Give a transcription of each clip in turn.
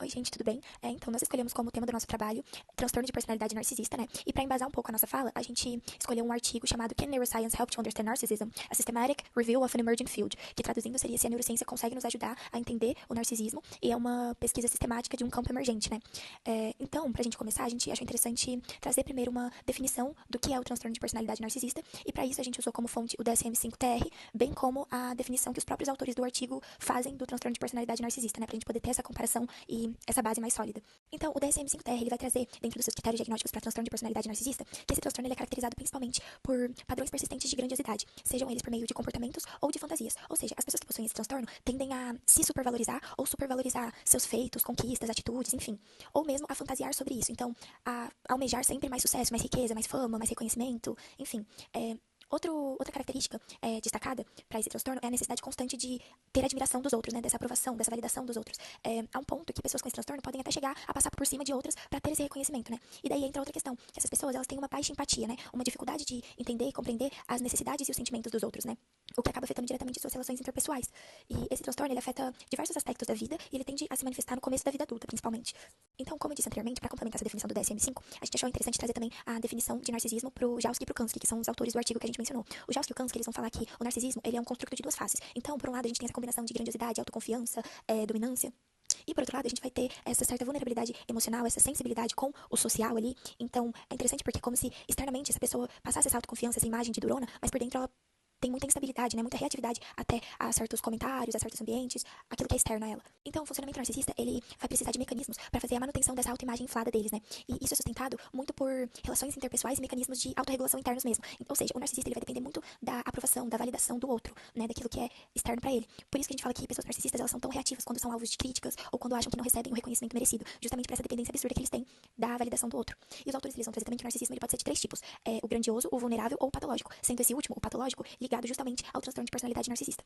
Oi, gente, tudo bem? Então, nós escolhemos como tema do nosso trabalho transtorno de personalidade narcisista, né? E para embasar um pouco a nossa fala, a gente escolheu um artigo chamado Can Neuroscience Help to Understand Narcissism? A Systematic Review of an Emerging Field, que traduzindo seria se a neurociência consegue nos ajudar a entender o narcisismo, e é uma pesquisa sistemática de um campo emergente, né? Então, para a gente começar, a gente achou interessante trazer primeiro uma definição do que é o transtorno de personalidade narcisista, e para isso a gente usou como fonte o DSM-5-TR, bem como a definição que os próprios autores do artigo fazem do transtorno de personalidade narcisista, né? Para a gente poder ter essa comparação e essa base mais sólida. Então, o DSM-5-TR ele vai trazer, dentro dos seus critérios diagnósticos para transtorno de personalidade narcisista, que esse transtorno ele é caracterizado principalmente por padrões persistentes de grandiosidade, sejam eles por meio de comportamentos ou de fantasias. Ou seja, as pessoas que possuem esse transtorno tendem a se supervalorizar ou supervalorizar seus feitos, conquistas, atitudes, enfim. Ou mesmo a fantasiar sobre isso. Então, a almejar sempre mais sucesso, mais riqueza, mais fama, mais reconhecimento, enfim. Outra característica destacada para esse transtorno é a necessidade constante de ter admiração dos outros, né, dessa aprovação, dessa validação dos outros. Há um ponto que pessoas com esse transtorno podem até chegar a passar por cima de outras para ter esse reconhecimento, né? E daí entra outra questão, que essas pessoas elas têm uma baixa empatia, né? Uma dificuldade de entender e compreender as necessidades e os sentimentos dos outros, né? O que acaba afetando diretamente suas relações interpessoais. E esse transtorno ele afeta diversos aspectos da vida e ele tende a se manifestar no começo da vida adulta, principalmente. Então, como eu disse anteriormente, para complementar essa definição do DSM-5, a gente achou interessante trazer também a definição de narcisismo para o Jalski e para o Kansky, que são os autores do artigo que a gente mencionou. O Jalski e o Kansky, eles vão falar que o narcisismo ele é um construto de duas faces. Então, por um lado, a gente tem essa combinação de grandiosidade, autoconfiança, dominância. E por outro lado, a gente vai ter essa certa vulnerabilidade emocional, essa sensibilidade com o social ali. Então, é interessante porque é como se externamente essa pessoa passasse essa autoconfiança, essa imagem de durona, mas por dentro ela tem muita instabilidade, né? Muita reatividade até a certos comentários, a certos ambientes, aquilo que é externo a ela. Então, o funcionamento narcisista, ele vai precisar de mecanismos para fazer a manutenção dessa autoimagem inflada deles, né? E isso é sustentado muito por relações interpessoais e mecanismos de autorregulação internos mesmo. Ou seja, o narcisista, ele vai depender muito da aprovação, da validação do outro, né? Daquilo que é externo para ele. Por isso que a gente fala que pessoas narcisistas, elas são tão reativas quando são alvos de críticas ou quando acham que não recebem o reconhecimento merecido, justamente por essa dependência absurda que eles têm da validação do outro. E os autores, eles vão trazer também que o narcisismo, ele pode ser de três tipos. O grandioso, o vulnerável ou o patológico, sendo esse último, o patológico, ligado justamente ao transtorno de personalidade narcisista.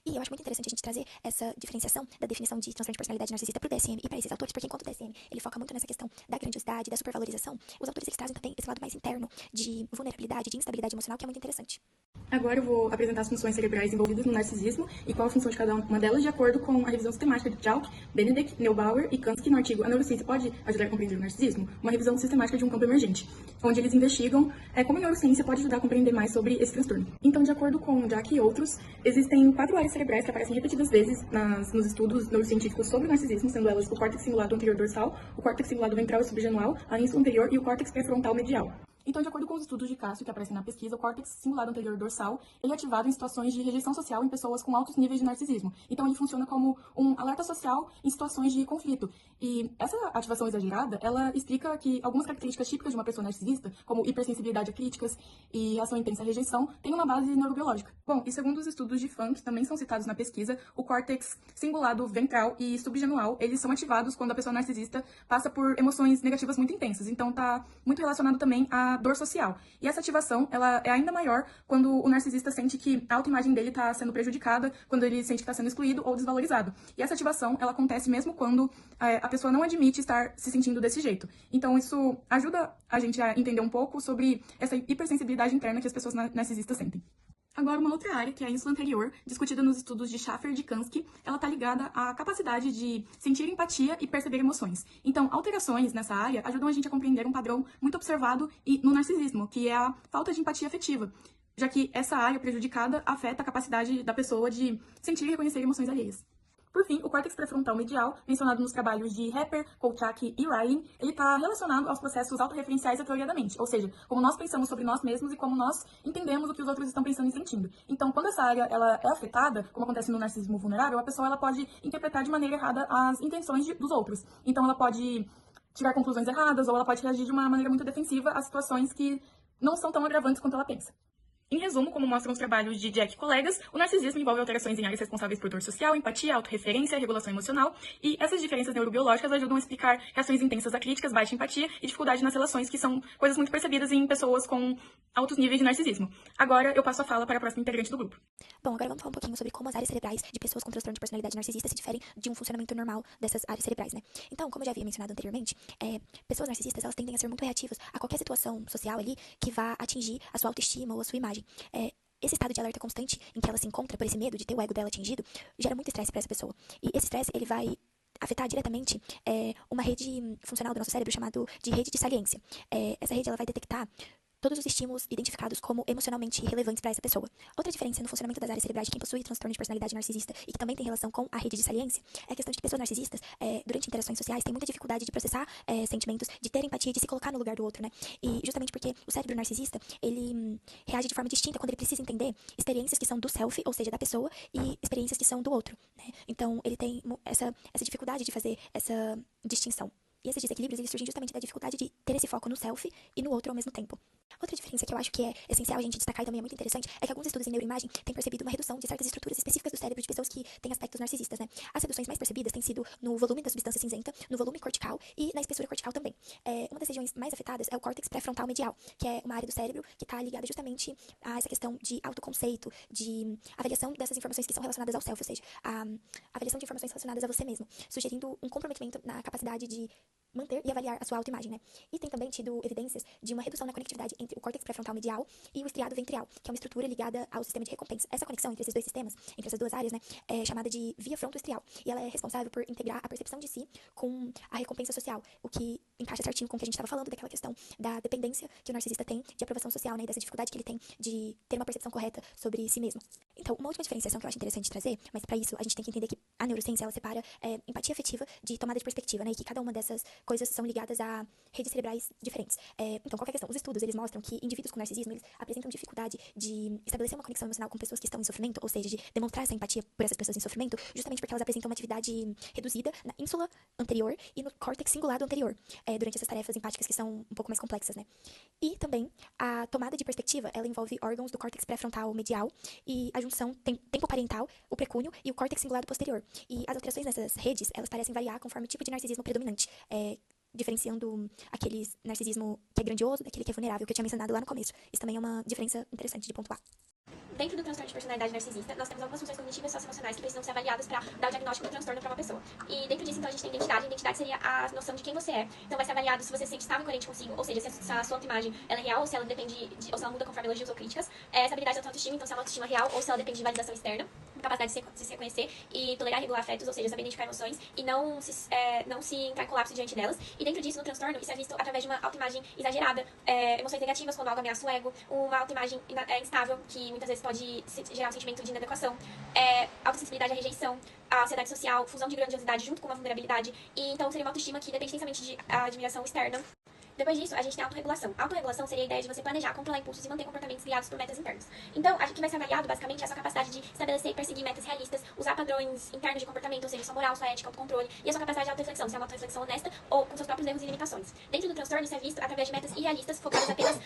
E eu acho muito interessante a gente trazer essa diferenciação da definição de transtorno de personalidade narcisista para o DSM e para esses autores, porque enquanto o DSM ele foca muito nessa questão da grandiosidade, da supervalorização, os autores eles trazem também esse lado mais interno de vulnerabilidade, de instabilidade emocional, que é muito interessante. Agora eu vou apresentar as funções cerebrais envolvidas no narcisismo e qual a função de cada uma delas, de acordo com a revisão sistemática de Jalk, Benedek, Neubauer e Kansky no artigo A Neurociência pode ajudar a compreender o narcisismo? Uma revisão sistemática de um campo emergente, onde eles investigam como a neurociência pode ajudar a compreender mais sobre esse transtorno. Então, de acordo com Jalk e outros, existem 4 áreas cerebrais que aparecem repetidas vezes nos estudos neurocientíficos sobre o narcisismo, sendo elas o córtex cingulado anterior dorsal, o córtex cingulado ventral e subgenual, a ínsula anterior e o córtex pré-frontal medial. Então, de acordo com os estudos de Cássio que aparecem na pesquisa, o córtex cingulado anterior dorsal ele é ativado em situações de rejeição social em pessoas com altos níveis de narcisismo. Então, ele funciona como um alerta social em situações de conflito. E essa ativação exagerada, ela explica que algumas características típicas de uma pessoa narcisista, como hipersensibilidade a críticas e reação intensa à rejeição, têm uma base neurobiológica. Bom, e segundo os estudos de Funk, que também são citados na pesquisa, o córtex cingulado ventral e subgenual, eles são ativados quando a pessoa narcisista passa por emoções negativas muito intensas. Então, tá muito relacionado também a dor social. E essa ativação, ela é ainda maior quando o narcisista sente que a autoimagem dele está sendo prejudicada, quando ele sente que está sendo excluído ou desvalorizado. E essa ativação, ela acontece mesmo quando a pessoa não admite estar se sentindo desse jeito. Então, isso ajuda a gente a entender um pouco sobre essa hipersensibilidade interna que as pessoas narcisistas sentem. Agora, uma outra área, que é a ínsula anterior, discutida nos estudos de Schaffer e de Kansky, ela está ligada à capacidade de sentir empatia e perceber emoções. Então, alterações nessa área ajudam a gente a compreender um padrão muito observado no narcisismo, que é a falta de empatia afetiva, já que essa área prejudicada afeta a capacidade da pessoa de sentir e reconhecer emoções alheias. Por fim, o córtex pré-frontal medial, mencionado nos trabalhos de Hepper, Kolchak e Riley, ele está relacionado aos processos autorreferenciais da teoria da mente, ou seja, como nós pensamos sobre nós mesmos e como nós entendemos o que os outros estão pensando e sentindo. Então, quando essa área ela é afetada, como acontece no narcisismo vulnerável, a pessoa ela pode interpretar de maneira errada as intenções dos outros. Então, ela pode tirar conclusões erradas ou ela pode reagir de uma maneira muito defensiva a situações que não são tão agravantes quanto ela pensa. Em resumo, como mostram os trabalhos de Jack e colegas, o narcisismo envolve alterações em áreas responsáveis por dor social, empatia, autorreferência, regulação emocional, e essas diferenças neurobiológicas ajudam a explicar reações intensas a críticas, baixa empatia e dificuldade nas relações, que são coisas muito percebidas em pessoas com altos níveis de narcisismo. Agora, eu passo a fala para a próxima integrante do grupo. Bom, agora vamos falar um pouquinho sobre como as áreas cerebrais de pessoas com transtorno de personalidade narcisista se diferem de um funcionamento normal dessas áreas cerebrais, né? Então, como eu já havia mencionado anteriormente, pessoas narcisistas, elas tendem a ser muito reativas a qualquer situação social ali que vá atingir a sua autoestima ou a sua imagem. Esse estado de alerta constante em que ela se encontra por esse medo de ter o ego dela atingido gera muito estresse para essa pessoa. E esse estresse, ele vai afetar diretamente uma rede funcional do nosso cérebro chamado de rede de saliência. Essa rede ela vai detectar todos os estímulos identificados como emocionalmente relevantes para essa pessoa. Outra diferença no funcionamento das áreas cerebrais de quem possui transtorno de personalidade narcisista e que também tem relação com a rede de saliência é a questão de que pessoas narcisistas, durante interações sociais, têm muita dificuldade de processar sentimentos, de ter empatia, de se colocar no lugar do outro, né? E justamente porque o cérebro narcisista, ele reage de forma distinta quando ele precisa entender experiências que são do self, ou seja, da pessoa, e experiências que são do outro, né? Então, ele tem essa dificuldade de fazer essa distinção. E esses desequilíbrios, eles surgem justamente da dificuldade de ter esse foco no self e no outro ao mesmo tempo. Outra diferença que eu acho que é essencial a gente destacar e também é muito interessante é que alguns estudos em neuroimagem têm percebido uma redução de certas estruturas específicas do cérebro de pessoas que têm aspectos narcisistas, né? As reduções mais percebidas têm sido no volume da substância cinzenta, no volume cortical e na espessura cortical também. Uma das regiões mais afetadas é o córtex pré-frontal medial, que é uma área do cérebro que está ligada justamente a essa questão de autoconceito, de avaliação dessas informações que são relacionadas ao self, ou seja, a avaliação de informações relacionadas a você mesmo, sugerindo um comprometimento na capacidade de manter e avaliar a sua autoimagem, né? E tem também tido evidências de uma redução na conectividade entre o córtex pré-frontal medial e o estriado ventral, que é uma estrutura ligada ao sistema de recompensa. Essa conexão entre esses dois sistemas, entre essas duas áreas, né, é chamada de via frontoestrial, e ela é responsável por integrar a percepção de si com a recompensa social, o que encaixa certinho com o que a gente estava falando, daquela questão da dependência que o narcisista tem de aprovação social, né, e dessa dificuldade que ele tem de ter uma percepção correta sobre si mesmo. Então, uma última diferenciação que eu acho interessante trazer, mas para isso a gente tem que entender que a neurociência, ela separa empatia afetiva de tomada de perspectiva, né, e que cada uma dessas coisas são ligadas a redes cerebrais diferentes. Então, qual que é a questão? Os estudos, eles mostram que indivíduos com narcisismo, eles apresentam dificuldade de estabelecer uma conexão emocional com pessoas que estão em sofrimento, ou seja, de demonstrar essa empatia por essas pessoas em sofrimento, justamente porque elas apresentam uma atividade reduzida na ínsula anterior e no córtex cingulado anterior, durante essas tarefas empáticas que são um pouco mais complexas, né? E também, a tomada de perspectiva, ela envolve órgãos do córtex pré-frontal medial e a junção tempoparental, o precúnio e o córtex cingulado posterior. E as alterações nessas redes, elas parecem variar conforme o tipo de narcisismo predominante, diferenciando aquele narcisismo que é grandioso daquele que é vulnerável, que eu tinha mencionado lá no começo. Isso também é uma diferença interessante de pontuar. Dentro do transtorno de personalidade narcisista, nós temos algumas funções cognitivas e socioemocionais que precisam ser avaliadas para dar o diagnóstico do transtorno para uma pessoa. E dentro disso, então, a gente tem identidade. A identidade seria a noção de quem você é. Então, vai ser avaliado se você se sente estável e coerente consigo, ou seja, se a sua autoimagem ela é real, ou se ela depende ou se ela muda conforme elogios ou críticas. Essa habilidade da autoestima, então, se é uma autoestima real ou se ela depende de validação externa. Capacidade de se reconhecer e tolerar e regular afetos, ou seja, saber identificar emoções e não se entrar em colapso diante delas. E dentro disso, no transtorno, isso é visto através de uma autoimagem exagerada, emoções negativas quando algo ameaça o ego, uma autoimagem instável, que muitas vezes pode gerar um sentimento de inadequação, autossensibilidade à rejeição, a ansiedade social, fusão de grandiosidade junto com uma vulnerabilidade. E então seria uma autoestima que depende intensamente de admiração externa. Depois disso, a gente tem a autorregulação. A autorregulação seria a ideia de você planejar, controlar impulsos e manter comportamentos guiados por metas internas. Então, o que vai ser avaliado, basicamente, é a sua capacidade de estabelecer e perseguir metas realistas, usar padrões internos de comportamento, ou seja, sua moral, sua ética, autocontrole, e a sua capacidade de autorreflexão, se é uma autorreflexão honesta ou com seus próprios erros e limitações. Dentro do transtorno, isso é visto através de metas irrealistas, focadas apenas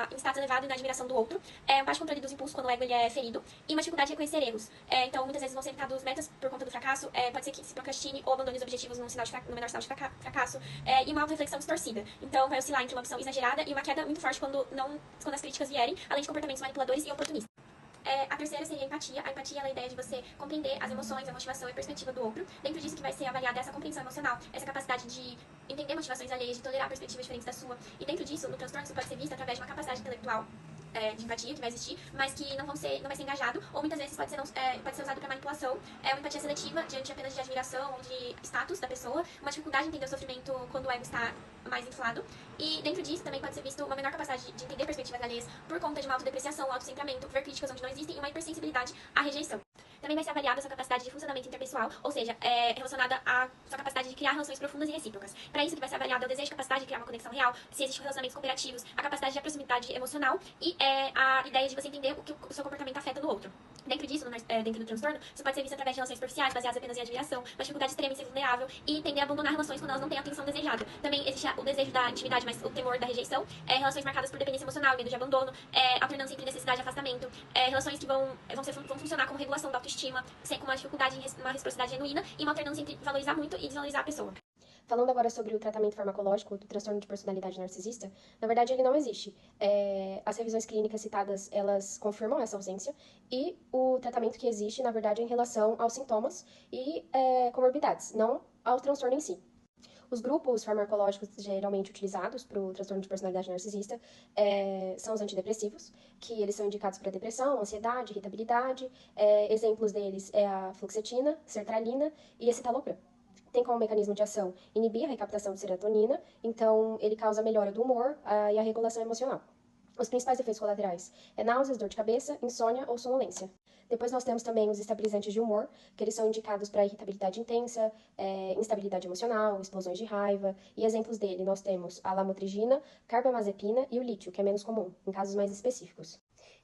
em status elevado e na admiração do outro, um baixo controle dos impulsos quando o ego ele é ferido, e uma dificuldade de reconhecer erros. Então, muitas vezes vão ser evitados metas por conta do fracasso, pode ser que se procrastine ou abandone os objetivos no menor sinal de fracasso, e uma autorreflexão distorcida. Então, vai oscilar entre uma opção exagerada e uma queda muito forte quando as críticas vierem, além de comportamentos manipuladores e oportunistas. A terceira seria a empatia. A empatia é a ideia de você compreender as emoções, a motivação e a perspectiva do outro. Dentro disso que vai ser avaliada essa compreensão emocional, essa capacidade de entender motivações alheias, de tolerar perspectivas diferentes da sua. E dentro disso, no transtorno, isso pode ser visto através de uma capacidade intelectual de empatia que vai existir, mas que não vai ser engajado, ou muitas vezes pode ser usado para manipulação. Uma empatia seletiva, diante apenas de admiração ou de status da pessoa, uma dificuldade de entender o sofrimento quando o ego está mais inflado. E dentro disso também pode ser visto uma menor capacidade de entender perspectivas alheias por conta de uma autodepreciação, autocentramento, ver críticas onde não existem e uma hipersensibilidade à rejeição. Também vai ser avaliada a sua capacidade de funcionamento interpessoal, ou seja, relacionada à sua capacidade de criar relações profundas e recíprocas. Para isso que vai ser avaliado é o desejo e capacidade de criar uma conexão real, se existem relacionamentos cooperativos, a capacidade de proximidade emocional e a ideia de você entender o que o seu comportamento afeta no outro. Dentro disso, dentro do transtorno, isso pode ser visto através de relações superficiais, baseadas apenas em admiração, uma dificuldade extrema em ser vulnerável e tender a abandonar relações quando elas não têm a atenção desejada. Também existe o desejo da intimidade, mas o temor da rejeição, relações marcadas por dependência emocional, medo de abandono, alternância entre necessidade e afastamento, relações que vão funcionar como regulação da autoestima, com uma dificuldade em uma reciprocidade genuína e uma alternância entre valorizar muito e desvalorizar a pessoa. Falando agora sobre o tratamento farmacológico do transtorno de personalidade narcisista, na verdade ele não existe. As revisões clínicas citadas, elas confirmam essa ausência e o tratamento que existe, na verdade, é em relação aos sintomas e comorbidades, não ao transtorno em si. Os grupos farmacológicos geralmente utilizados para o transtorno de personalidade narcisista são os antidepressivos, que eles são indicados para depressão, ansiedade, irritabilidade. Exemplos deles é a fluoxetina, sertralina e escitalopram. Tem como mecanismo de ação inibir a recaptação de serotonina, então ele causa a melhora do humor e a regulação emocional. Os principais efeitos colaterais é náuseas, dor de cabeça, insônia ou sonolência. Depois nós temos também os estabilizantes de humor, que eles são indicados para irritabilidade intensa, instabilidade emocional, explosões de raiva. E exemplos dele nós temos a lamotrigina, carbamazepina e o lítio, que é menos comum, em casos mais específicos.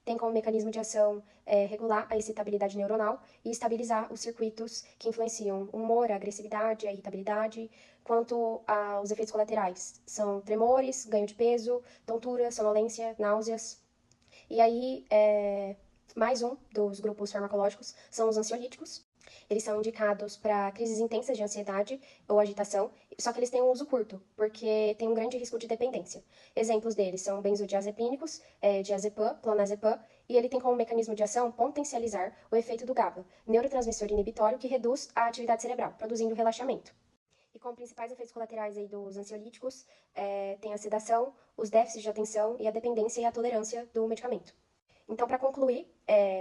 Tem como mecanismo de ação regular a excitabilidade neuronal e estabilizar os circuitos que influenciam o humor, a agressividade, a irritabilidade. Quanto aos efeitos colaterais, são tremores, ganho de peso, tontura, sonolência, náuseas. E aí, mais um dos grupos farmacológicos são os ansiolíticos. Eles são indicados para crises intensas de ansiedade ou agitação, só que eles têm um uso curto, porque tem um grande risco de dependência. Exemplos deles são benzodiazepínicos, diazepam, clonazepam, e ele tem como mecanismo de ação potencializar o efeito do GABA, neurotransmissor inibitório que reduz a atividade cerebral, produzindo relaxamento. E como principais efeitos colaterais aí dos ansiolíticos, tem a sedação, os déficits de atenção e a dependência e a tolerância do medicamento. Então, para concluir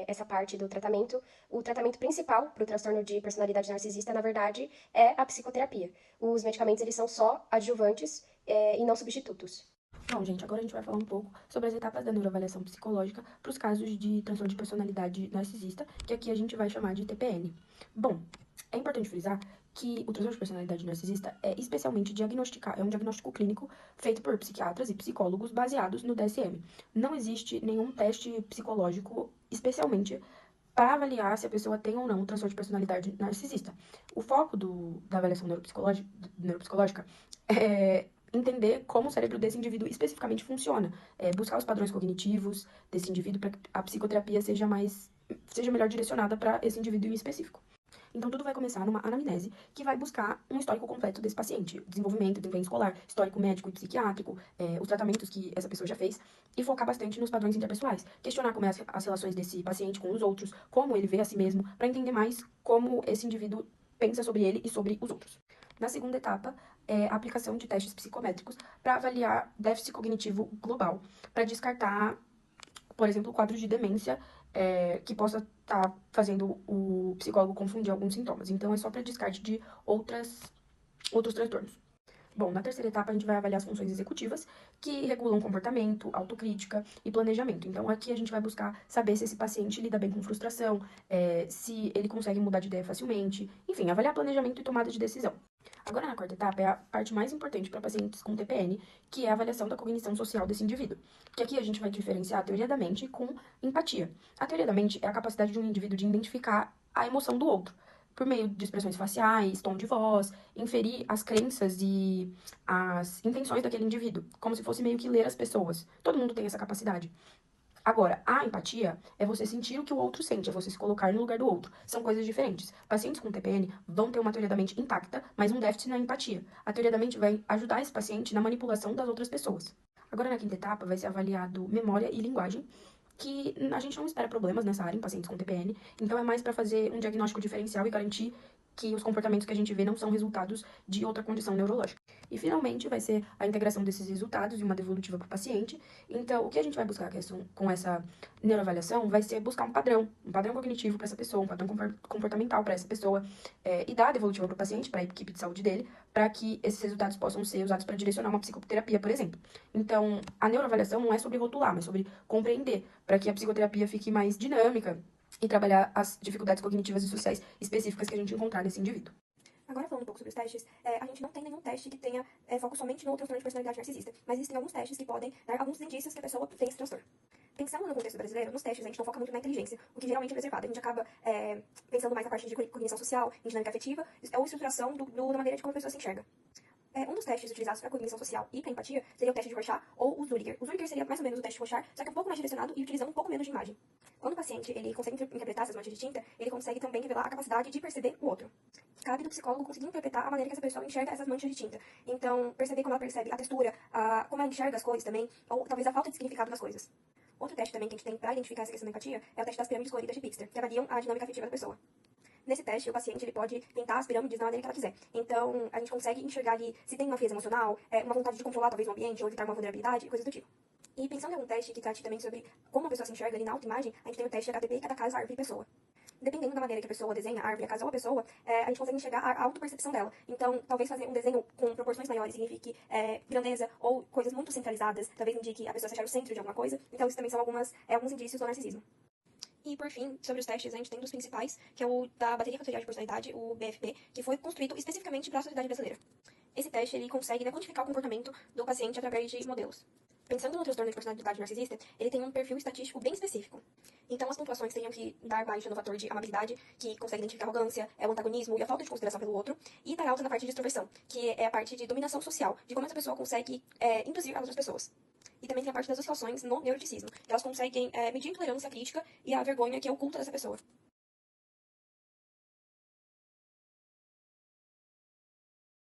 essa parte do tratamento, o tratamento principal para o transtorno de personalidade narcisista, na verdade, é a psicoterapia. Os medicamentos, eles são só adjuvantes e não substitutos. Bom, gente, agora a gente vai falar um pouco sobre as etapas da neuroavaliação psicológica para os casos de transtorno de personalidade narcisista, que aqui a gente vai chamar de TPN. Bom, é importante frisar que o transtorno de personalidade narcisista é especialmente é um diagnóstico clínico feito por psiquiatras e psicólogos baseados no DSM. Não existe nenhum teste psicológico especialmente para avaliar se a pessoa tem ou não um transtorno de personalidade narcisista. O foco da avaliação neuropsicológica é entender como o cérebro desse indivíduo especificamente funciona, buscar os padrões cognitivos desse indivíduo para que a psicoterapia seja melhor direcionada para esse indivíduo em específico. Então, tudo vai começar numa anamnese que vai buscar um histórico completo desse paciente, desenvolvimento, desempenho escolar, histórico médico e psiquiátrico, os tratamentos que essa pessoa já fez, e focar bastante nos padrões interpessoais, questionar como é as relações desse paciente com os outros, como ele vê a si mesmo, para entender mais como esse indivíduo pensa sobre ele e sobre os outros. Na segunda etapa, a aplicação de testes psicométricos para avaliar déficit cognitivo global, para descartar, por exemplo, o quadro de demência que possa estar fazendo o psicólogo confundir alguns sintomas. Então, é só para descarte de outros transtornos. Bom, na terceira etapa, a gente vai avaliar as funções executivas, que regulam comportamento, autocrítica e planejamento. Então, aqui a gente vai buscar saber se esse paciente lida bem com frustração, se ele consegue mudar de ideia facilmente, enfim, avaliar planejamento e tomada de decisão. Agora, na quarta etapa, é a parte mais importante para pacientes com TPN, que é a avaliação da cognição social desse indivíduo. Que aqui a gente vai diferenciar a teoria da mente com empatia. A teoria da mente é a capacidade de um indivíduo de identificar a emoção do outro, por meio de expressões faciais, tom de voz, inferir as crenças e as intenções daquele indivíduo, como se fosse meio que ler as pessoas. Todo mundo tem essa capacidade. Agora, a empatia é você sentir o que o outro sente, é você se colocar no lugar do outro. São coisas diferentes. Pacientes com TPN vão ter uma teoria da mente intacta, mas um déficit na empatia. A teoria da mente vai ajudar esse paciente na manipulação das outras pessoas. Agora, na quinta etapa, vai ser avaliado memória e linguagem, que a gente não espera problemas nessa área em pacientes com TPN, então é mais para fazer um diagnóstico diferencial e garantir que os comportamentos que a gente vê não são resultados de outra condição neurológica. E, finalmente, vai ser a integração desses resultados e uma devolutiva para o paciente. Então, o que a gente vai buscar com essa neuroavaliação vai ser buscar um padrão cognitivo para essa pessoa, um padrão comportamental para essa pessoa, e dar a devolutiva para o paciente, para a equipe de saúde dele, para que esses resultados possam ser usados para direcionar uma psicoterapia, por exemplo. Então, a neuroavaliação não é sobre rotular, mas sobre compreender, para que a psicoterapia fique mais dinâmica e trabalhar as dificuldades cognitivas e sociais específicas que a gente encontrar nesse indivíduo. Agora, falando um pouco sobre os testes, a gente não tem nenhum teste que tenha foco somente no transtorno de personalidade narcisista, mas existem alguns testes que podem dar alguns indícios que a pessoa tem esse transtorno. Pensando no contexto brasileiro, nos testes a gente não foca muito na inteligência, o que geralmente é reservado. A gente acaba pensando mais na parte de cognição social, em dinâmica afetiva, ou estruturação da maneira de como a pessoa se enxerga. Um dos testes utilizados para cognição social e para empatia seria o teste de Rorschach ou o Zurcher. O Zurcher seria mais ou menos o teste de Rorschach, só que um pouco mais direcionado e utilizando um pouco menos de imagem. Quando o paciente ele consegue interpretar essas manchas de tinta, ele consegue também revelar a capacidade de perceber o outro. Cabe do psicólogo conseguir interpretar a maneira que essa pessoa enxerga essas manchas de tinta. Então, perceber como ela percebe a textura, como ela enxerga as cores também, ou talvez a falta de significado das coisas. Outro teste também que a gente tem para identificar essa questão da empatia é o teste das pirâmides coloridas de Pixter, que avaliam a dinâmica afetiva da pessoa. Nesse teste, o paciente ele pode pintar as pirâmides da maneira que ela quiser. Então, a gente consegue enxergar ali se tem uma frieza emocional, uma vontade de controlar talvez o ambiente ou evitar uma vulnerabilidade, coisas do tipo. E pensando em algum teste que trate também sobre como a pessoa se enxerga ali na autoimagem, a gente tem o teste HTP, cada caso, árvore e pessoa. dependendo da maneira que a pessoa desenha, a árvore, a casa ou a pessoa, a gente consegue enxergar a autopercepção dela. Então, talvez fazer um desenho com proporções maiores signifique grandeza ou coisas muito centralizadas, talvez indique a pessoa se achar o centro de alguma coisa. Então, isso também são alguns indícios do narcisismo. E, por fim, sobre os testes, a gente tem um dos principais, que é o da Bateria Fatorial de Personalidade, o BFP, que foi construído especificamente para a sociedade brasileira. Esse teste ele consegue quantificar o comportamento do paciente através de modelos. Pensando no transtorno de personalidade narcisista, ele tem um perfil estatístico bem específico. Então, as pontuações teriam que dar baixa no fator de amabilidade, que consegue identificar a arrogância, o antagonismo e a falta de consideração pelo outro, e dar alta na parte de extroversão, que é a parte de dominação social, de como essa pessoa consegue induzir as outras pessoas. E também tem a parte das oscilações no neuroticismo, que elas conseguem medir a intolerância crítica e a vergonha que é oculta dessa pessoa.